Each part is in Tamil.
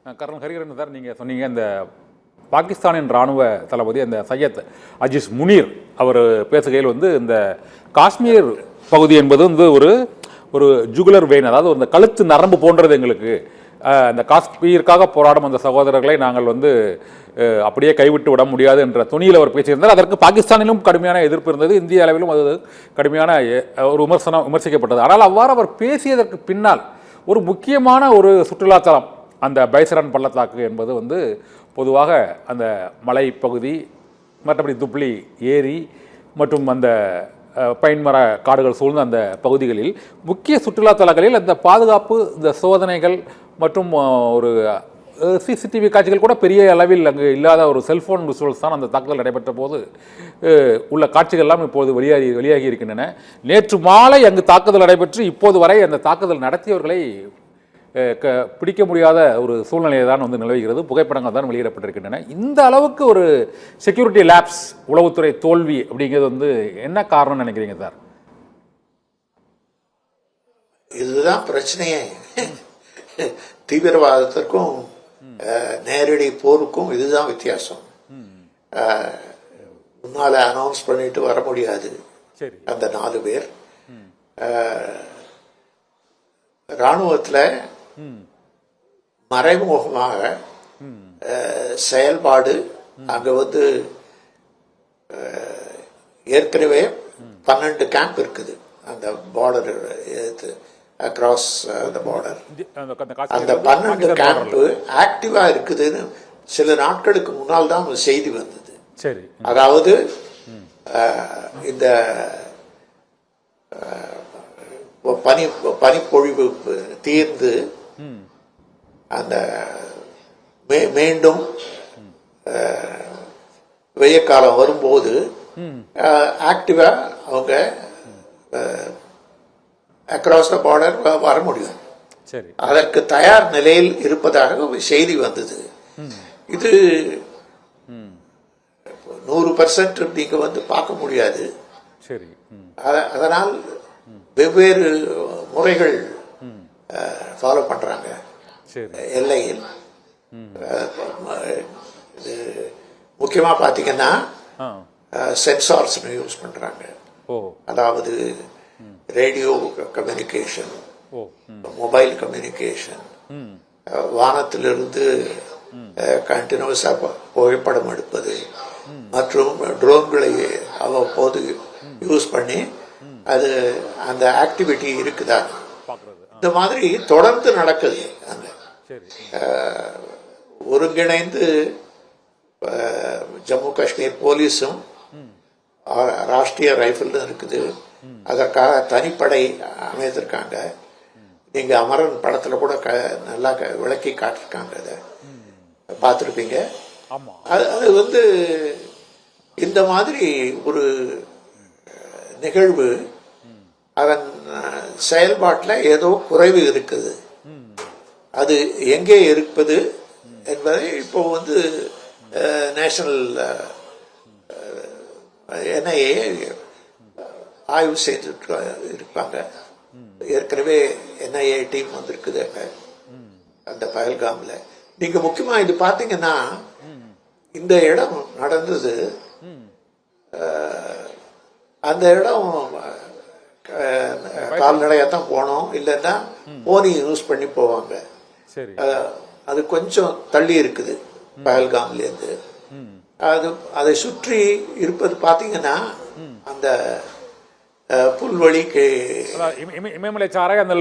கர்னல் ஹரிஹரன் சார், நீங்கள் சொன்னீங்க இந்த பாகிஸ்தானின் இராணுவ தளபதி அந்த சையத் அஜீஸ் முனீர் அவர் பேசுகையில் இந்த காஷ்மீர் பகுதி என்பது ஒரு ஒரு ஜுகுலர் வெயின், அதாவது அந்த கழுத்து நரம்பு போன்றது எங்களுக்கு. அந்த காஷ்மீருக்காக போராடும் அந்த சகோதரர்களை நாங்கள் அப்படியே கைவிட்டு விட முடியாது என்ற துணியில் அவர் பேசியிருந்தார். அதற்கு பாகிஸ்தானிலும் கடுமையான எதிர்ப்பு இருந்தது, இந்திய அளவிலும் அது கடுமையான ஒரு விமர்சிக்கப்பட்டது. ஆனால் அவ்வாறு அவர் பேசியதற்கு பின்னால் ஒரு முக்கியமான ஒரு சுற்றுலாத்தலம் அந்த பைசரன் பள்ளத்தாக்கு என்பது பொதுவாக அந்த மலைப்பகுதி, மற்றபடி துப்ளி ஏரி மற்றும் அந்த பைன்மர காடுகள் சூழ்ந்த அந்த பகுதிகளில் முக்கிய சுற்றுலாத்தலங்களில் அந்த பாதுகாப்பு, இந்த சோதனைகள் மற்றும் ஒரு சிசிடிவி காட்சிகள் கூட பெரிய அளவில் அங்கு இல்லாத ஒரு செல்ஃபோன் விசுவல்ஸ் தான் அந்த தாக்குதல் நடைபெற்ற போது உள்ள காட்சிகள்லாம் இப்போது வெளியாகி இருக்கின்றன. நேற்று மாலை அங்கு தாக்குதல் நடைபெற்று இப்போது வரை அந்த தாக்குதல் நடத்தியவர்களை பிடிக்க முடியாத ஒரு சூழ்நிலையை தான் நிலவுகிறது. புகைப்படங்கள் தான் வெளியிடப்பட்டிருக்கின்றன. இந்த அளவுக்கு ஒரு செக்யூரிட்டி லேப்ஸ், உளவுத்துறை தோல்வி அப்படிங்கிறது என்ன காரணம் நினைக்கிறீங்க சார்? இதுதான் பிரச்சனையே. தீவிரவாதத்திற்கும் நேரடி போருக்கும் இதுதான் வித்தியாசம். முன்னால அனௌன்ஸ் பண்ணிட்டு வர முடியாது அந்த 4 பேர். இராணுவத்தில் மறைமுகமாக செயல்பாடு அங்க ஏற்கனவே 12 கேம்ப் இருக்குது அந்த பார்டர் அக்ராஸ் அந்த பார்டர். அந்த 12 கேம்ப் ஆக்டிவா இருக்குதுன்னு சில நாட்களுக்கு முன்னால் தான் செய்தி வந்தது. அதாவது இந்த பனிப்பொழிவு தீர்ந்து அந்த மீண்டும் வெய்யக்காலம் வரும்போது ஆக்டிவா அவங்க அக்ராஸ் த பார்டர் வர முடியும். அதற்கு தயார் நிலையில் இருப்பதாக செய்தி வந்தது. இது 100% நீங்க பார்க்க முடியாது. அதனால் வெவ்வேறு முறைகள் ஃபாலோ பண்றாங்க எல்லையில். முக்கியமா பாத்தீங்கன்னா சென்சார்ஸ் யூஸ் பண்றாங்க. அதாவது ரேடியோ கம்யூனிகேஷன், மொபைல் கம்யூனிகேஷன், வானத்திலிருந்து கண்டினியூஸா புகைப்படம் எடுப்பது மற்றும் ட்ரோன்களை அவ்வப்போது யூஸ் பண்ணி அது அந்த ஆக்டிவிட்டி இருக்குதா, இந்த மாதிரி தொடர்ந்து நடக்குது. அங்க ஒருங்கிணைந்து ஜம்மு காஷ்மீர் போலீஸும் ராஷ்டிரிய ரைபிள் இருக்குது, அதற்காக தனிப்படை அமைத்திருக்காங்க. நீங்க அமரன் படத்துல கூட நல்லா விளக்கி காட்டிருக்காங்க, அதை பார்த்துருப்பீங்க. அது இந்த மாதிரி ஒரு நிகழ்வு அதன் செயல்பாட்டில் ஏதோ குறைவு இருக்குது. அது எங்கே இருப்பது என்பதை இப்போ நேஷனல் என்ஐஏ ஆய்வு செய்துட்டு இருப்பாங்க. ஏற்கனவே என்ஐஏ டீம் வந்திருக்குது அந்த பஹல்காம்ல. நீங்க முக்கியமா இது பாத்தீங்கன்னா இந்த இடம் நடந்தது, அந்த இடம் கால்நடையாத்தான் போனோம், இல்லைன்னா போனி யூஸ் பண்ணி போவாங்க. அது கொஞ்சம் தள்ளி இருக்குது பஹல்காம்ல இருந்து. அதை சுற்றி இருப்பது பாத்தீங்கன்னா அந்த புல்வெளிக்கு இமயமலை சாரை, அந்த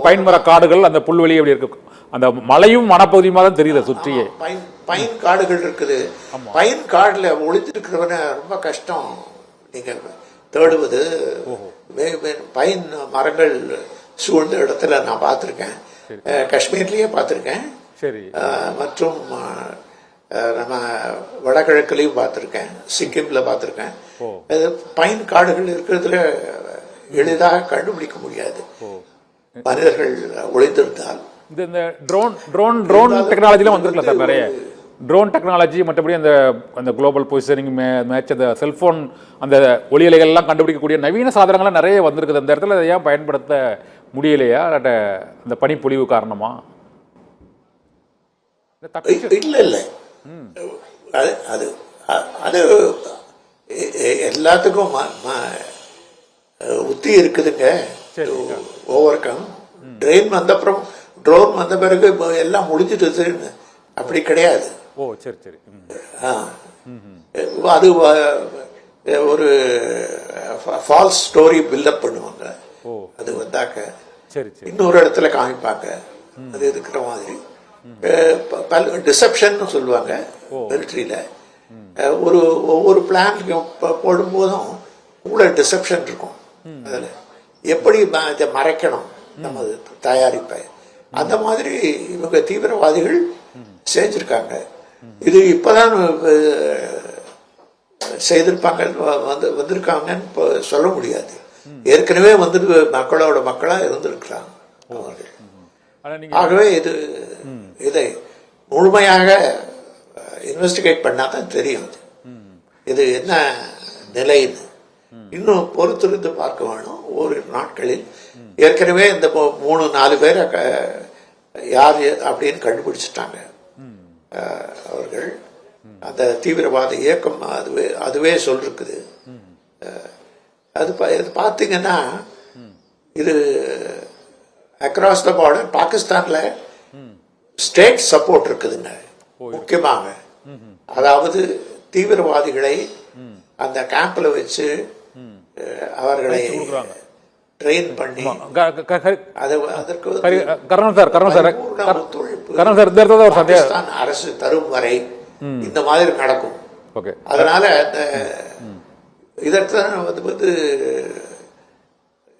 பைன்மர காடுகள், அந்த புல்வெளி எப்படி இருக்கு, அந்த மலையும் வனப்பகுதியுமா தான் தெரியுது சுற்றியே. பைன் காடுகள் இருக்குது. பைன் காடுல ஒளிஞ்சிருக்கிறவன ரொம்ப கஷ்டம் நீங்க தேடுவது. பைன் மரங்கள் சூழ்ந்த இடத்துல நான் பார்த்திருக்கேன், காஷ்மீர்லயே பார்த்திருக்கேன், மற்றும் நம்ம வடகிழக்குலையும் பார்த்திருக்கேன், சிக்கிம்ல பார்த்திருக்கேன். பைன் காடுகள் இருக்கிறதுல எளிதாக கண்டுபிடிக்க முடியாது மனிதர்கள் ஒளிந்திருந்தால். இந்த ட்ரோன் டெக்னாலஜிலாம் வந்திருக்கல சார், நிறைய ட்ரோன் டெக்னாலஜி, மற்றபடி அந்த குளோபல் பொசிஷனிங் மேட்ச், அந்த செல்ஃபோன், அந்த ஒளியலைகள்லாம் கண்டுபிடிக்கக்கூடிய நவீன சாதனங்கள்லாம் நிறைய வந்திருக்குது. அந்த இடத்துல அதை ஏன் பயன்படுத்த முடியலையா, அந்த பனிப்பொழிவு காரணமா? இல்லை அது அது அது எல்லாத்துக்கும் உத்தி இருக்குதுங்க. ஓவர் கம் ட்ரெயின் வந்தப்புறம் ட்ரோன் வந்த பிறகு எல்லாம் முடிஞ்சிட்டு அப்படி கிடையாது. ஓ சரி சரி. அது ஒரு ஃபால்ஸ் ஸ்டோரி பில்டப் பண்ணுவாங்க. அது வந்தாக்க இன்னொரு இடத்துல காமிப்பாங்க அது இருக்கிற மாதிரி. டிசப்ஷன் சொல்லுவாங்க மிலிட்ரியில. ஒவ்வொரு பிளான் போடும்போதும் உள்ள டிசப்ஷன் இருக்கும். அதில் எப்படி இதை மறைக்கணும் நமது தயாரிப்பை, அந்த மாதிரி இவங்க தீவிரவாதிகள் செஞ்சிருக்காங்க. இது இப்பதான் செய்திருப்பாங்க வந்திருக்காங்கன்னு சொல்ல முடியாது. ஏற்கனவே மக்களோட மக்களா இருந்திருக்கிறாங்க அவர்கள். ஆகவே இதை முழுமையாக இன்வெஸ்டிகேட் பண்ணாதான் தெரியும் இது என்ன நிலைன்னு. இன்னும் பொறுத்திருந்து பார்க்க வேணும். ஒரு நாட்களில் ஏற்கனவே இந்த 3-4 பேரை யார் அப்படின்னு கண்டுபிடிச்சிட்டாங்க அவர்கள். அந்த தீவிரவாத இயக்கம் அதுவே சொல்லிருக்குது. அது பார்த்தீங்கன்னா இது அக்ராஸ் த பார்டர் பாகிஸ்தான்ல ஸ்டேட் சப்போர்ட் இருக்குதுங்க முக்கியமாக. அதாவது தீவிரவாதிகளை அந்த கேம்ப்ல வச்சு அவர்களை ட்ரெயின் பண்ணி அதற்கு பாகிஸ்தான் அரசு தரும் வரை இந்த மாதிரி நடக்கும். அதனால இதற்கான வந்து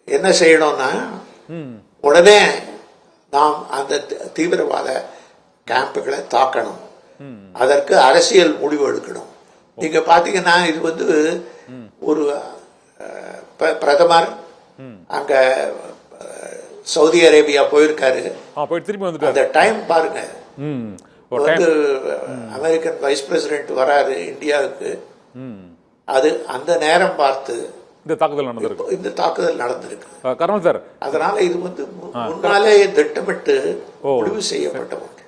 என்ன செய்யணும்னா உடனே நாம் அந்த தீவிரவாத கேம்புகளை தாக்கணும். அதற்கு அரசியல் முடிவு எடுக்கணும். நீங்க பாத்தீங்கன்னா இது வந்து ஒரு பிரதமர் அங்க சவுதி அரேபியா போயிருக்காரு. அந்த டைம் பாருங்க. வந்து அமெரிக்கன் வைஸ் பிரசிடென்ட் வராரு இந்தியாவுக்கு. அது அந்த நேரம் பார்த்து இந்த தாக்குதல் நடந்திருக்கு. அதனால இது வந்து முன்னாலே திட்டமிட்டு முடிவு செய்யப்பட்ட ஒன்று.